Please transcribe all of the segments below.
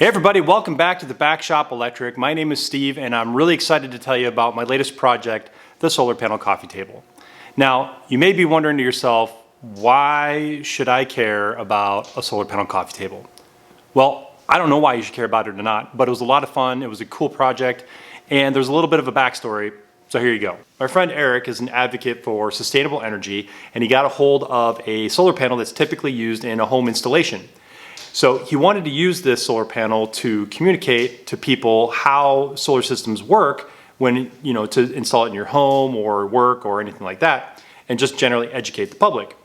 Hey everybody, welcome back to the Back Shop Electric. My name is Steve and I'm really excited to tell you about my latest project, the solar panel coffee table. Now, you may be wondering to yourself, why should I care about a solar panel coffee table? Well, I don't know why you should care about it or not, but it was a lot of fun, it was a cool project, and there's a little bit of a backstory, so here you go. My friend Eric is an advocate for sustainable energy, and he got a hold of a solar panel that's typically used in a home installation. So he wanted to use this solar panel to communicate to people how solar systems work when, to install it in your home or work or anything like that, and just generally educate the public.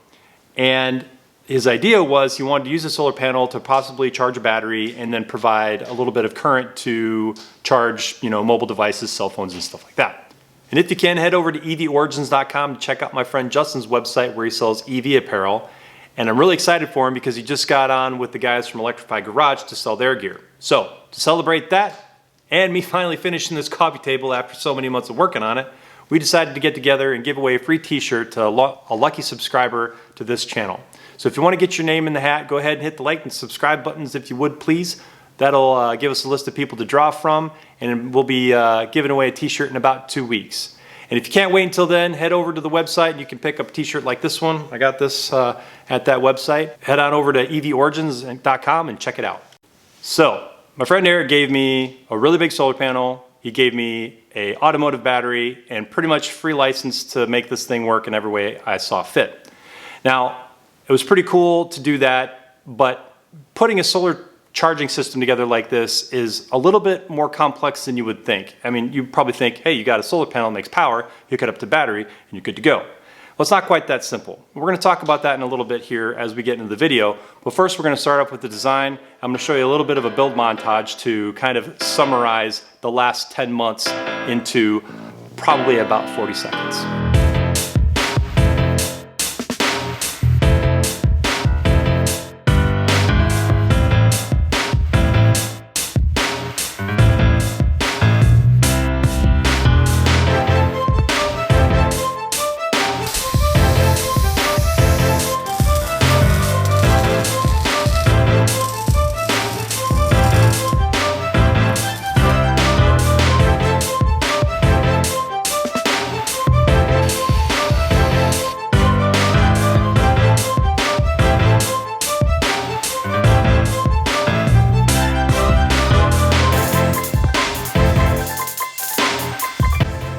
And his idea was he wanted to use a solar panel to possibly charge a battery and then provide a little bit of current to charge, mobile devices, cell phones, and stuff like that. And if you can, head over to evorigins.com to check out my friend Justin's website where he sells EV apparel. And I'm really excited for him because he just got on with the guys from Electrified Garage to sell their gear. So to celebrate that and me finally finishing this coffee table after so many months of working on it, we decided to get together and give away a free t-shirt to a lucky subscriber to this channel. So if you want to get your name in the hat, go ahead and hit the like and subscribe buttons if you would, please. That'll give us a list of people to draw from, and we'll be giving away a t-shirt in about 2 weeks. And if you can't wait until then, head over to the website and you can pick up a t-shirt like this one. I got this at that website. Head on over to evorigins.com and check it out. So, my friend Eric gave me a really big solar panel. He gave me an automotive battery and pretty much free license to make this thing work in every way I saw fit. Now, it was pretty cool to do that, but putting a solar charging system together like this is a little bit more complex than you would think. I mean, you probably think, hey, you got a solar panel that makes power, you hook it up to battery, and you're good to go. Well, it's not quite that simple. We're going to talk about that in a little bit here as we get into the video, but first we're going to start off with the design. I'm going to show you a little bit of a build montage to kind of summarize the last 10 months into probably about 40 seconds.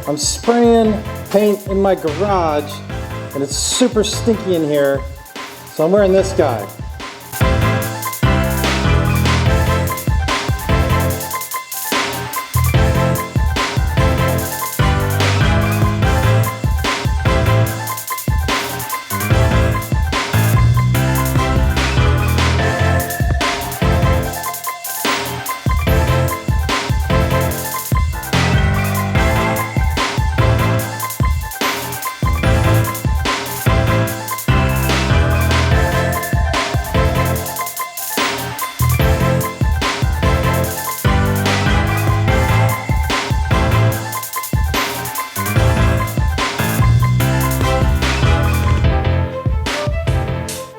I'm spraying paint in my garage and it's super stinky in here, so I'm wearing this guy.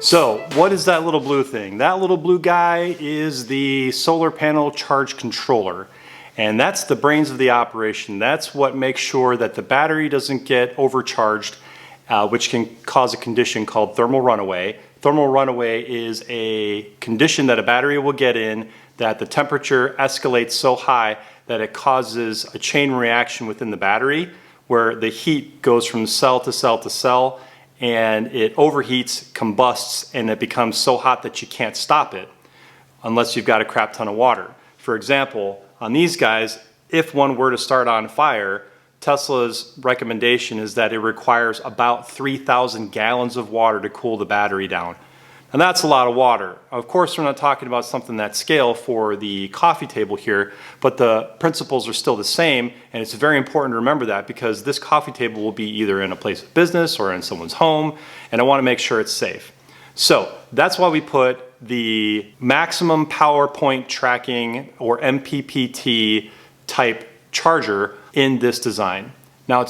So what is that little blue thing? That little blue guy is the solar panel charge controller. And that's the brains of the operation. That's what makes sure that the battery doesn't get overcharged, which can cause a condition called thermal runaway. Thermal runaway is a condition that a battery will get in that the temperature escalates so high that it causes a chain reaction within the battery where the heat goes from cell to cell to cell, and it overheats, combusts, and it becomes so hot that you can't stop it unless you've got a crap ton of water. For example, on these guys, if one were to start on fire, Tesla's recommendation is that it requires about 3,000 gallons of water to cool the battery down. And that's a lot of water. Of course, we're not talking about something that scale for the coffee table here, but the principles are still the same, and it's very important to remember that because this coffee table will be either in a place of business or in someone's home, and I want to make sure it's safe. So that's why we put the maximum power point tracking or MPPT type charger in this design. Now,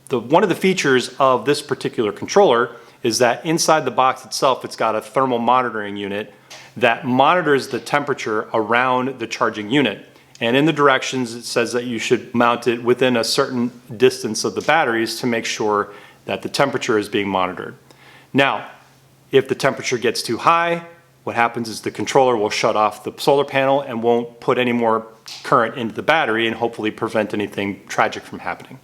one of the features of this particular controller is that inside the box itself, it's got a thermal monitoring unit that monitors the temperature around the charging unit. And in the directions, it says that you should mount it within a certain distance of the batteries to make sure that the temperature is being monitored. Now, if the temperature gets too high, what happens is the controller will shut off the solar panel and won't put any more current into the battery and hopefully prevent anything tragic from happening.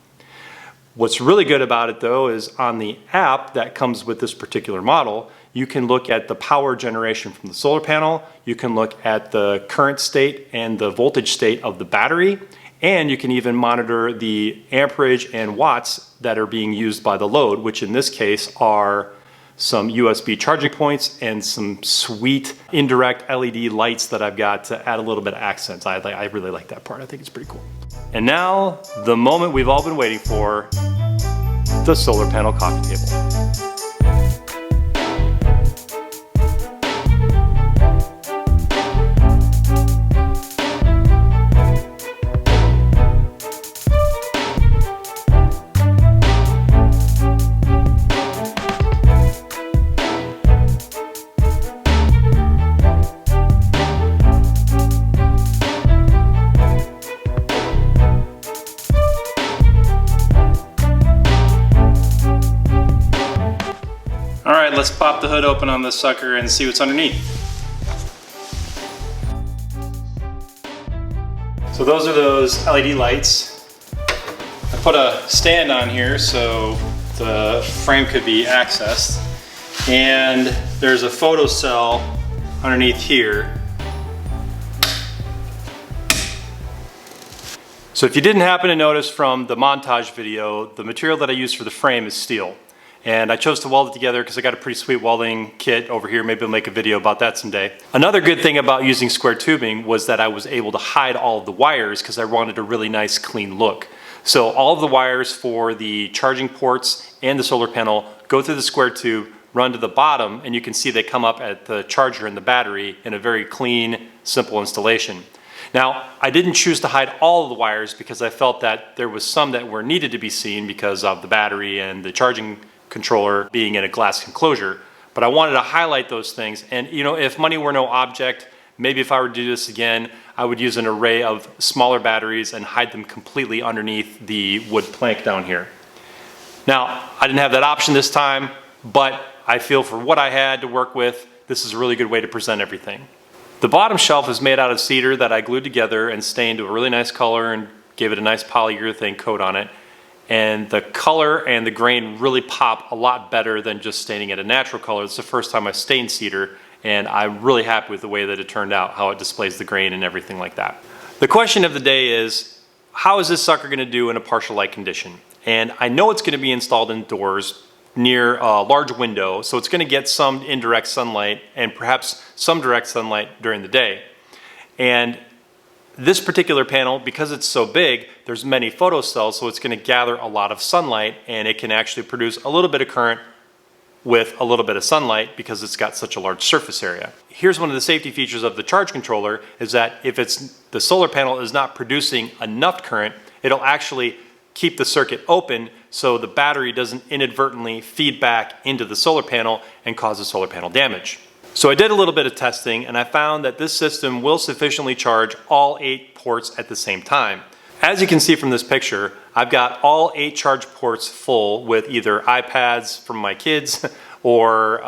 What's really good about it though is on the app that comes with this particular model, you can look at the power generation from the solar panel, you can look at the current state and the voltage state of the battery, and you can even monitor the amperage and watts that are being used by the load, which in this case are some USB charging points and some sweet indirect LED lights that I've got to add a little bit of accents. I really like that part. I think it's pretty cool. And now, the moment we've all been waiting for, the solar panel coffee table. Let's pop the hood open on this sucker and see what's underneath. So those are those LED lights. I put a stand on here so the frame could be accessed. And there's a photo cell underneath here. So if you didn't happen to notice from the montage video, the material that I use for the frame is steel. And I chose to weld it together because I got a pretty sweet welding kit over here. Maybe I'll make a video about that someday. Another good thing about using square tubing was that I was able to hide all of the wires because I wanted a really nice clean look. So all of the wires for the charging ports and the solar panel go through the square tube, run to the bottom, and you can see they come up at the charger and the battery in a very clean, simple installation. Now, I didn't choose to hide all of the wires because I felt that there was some that were needed to be seen because of the battery and the charging controller being in a glass enclosure, but I wanted to highlight those things. And you know, if money were no object, maybe if I were to do this again, I would use an array of smaller batteries and hide them completely underneath the wood plank down here. Now, I didn't have that option this time, but I feel for what I had to work with, this is a really good way to present everything. The bottom shelf is made out of cedar that I glued together and stained to a really nice color and gave it a nice polyurethane coat on it. And the color and the grain really pop a lot better than just staining it a natural color. It's the first time I've stained cedar, and I'm really happy with the way that it turned out, how it displays the grain and everything like that. The question of the day is, how is this sucker gonna do in a partial light condition? And I know it's gonna be installed indoors near a large window, so it's gonna get some indirect sunlight and perhaps some direct sunlight during the day. And this particular panel, because it's so big, there's many photocells, so it's going to gather a lot of sunlight, and it can actually produce a little bit of current with a little bit of sunlight because it's got such a large surface area. Here's one of the safety features of the charge controller is that if the solar panel is not producing enough current, it'll actually keep the circuit open so the battery doesn't inadvertently feed back into the solar panel and cause the solar panel damage. So I did a little bit of testing and I found that this system will sufficiently charge all 8 ports at the same time. As you can see from this picture, I've got all 8 charge ports full with either iPads from my kids or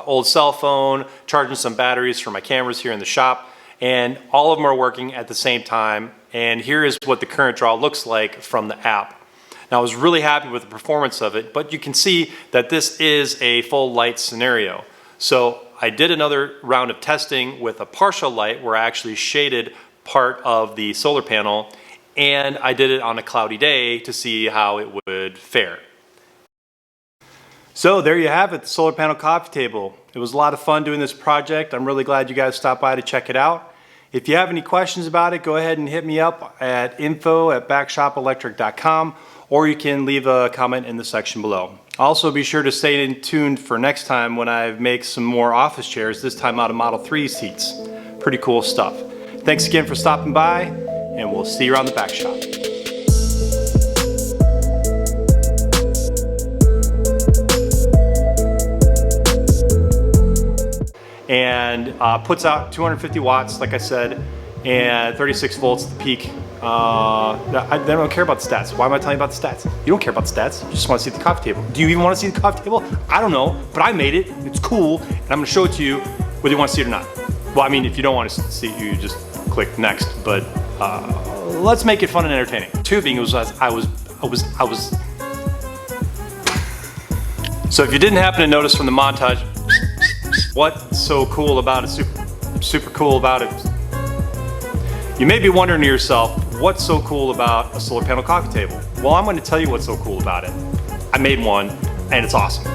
old cell phone, charging some batteries for my cameras here in the shop, and all of them are working at the same time. And here is what the current draw looks like from the app. Now I was really happy with the performance of it, but you can see that this is a full light scenario. So I did another round of testing with a partial light where I actually shaded part of the solar panel, and I did it on a cloudy day to see how it would fare. So there you have it, the solar panel coffee table. It was a lot of fun doing this project. I'm really glad you guys stopped by to check it out. If you have any questions about it, go ahead and hit me up at info@backshopelectric.com, or you can leave a comment in the section below. Also, be sure to stay tuned for next time when I make some more office chairs, this time out of Model 3 seats. Pretty cool stuff. Thanks again for stopping by, and we'll see you around the back shop. and puts out 250 watts, like I said, and 36 volts at the peak. They don't care about the stats. Why am I telling you about the stats? You don't care about the stats. You just want to see the coffee table. Do you even want to see the coffee table? I don't know, but I made it. It's cool, and I'm going to show it to you whether you want to see it or not. Well, I mean, if you don't want to see it, you just click next. But let's make it fun and entertaining. Tubing was I was. So if you didn't happen to notice from the montage, what's so cool about it? Super cool about it. You may be wondering to yourself, what's so cool about a solar panel coffee table? Well, I'm going to tell you what's so cool about it. I made one, and it's awesome.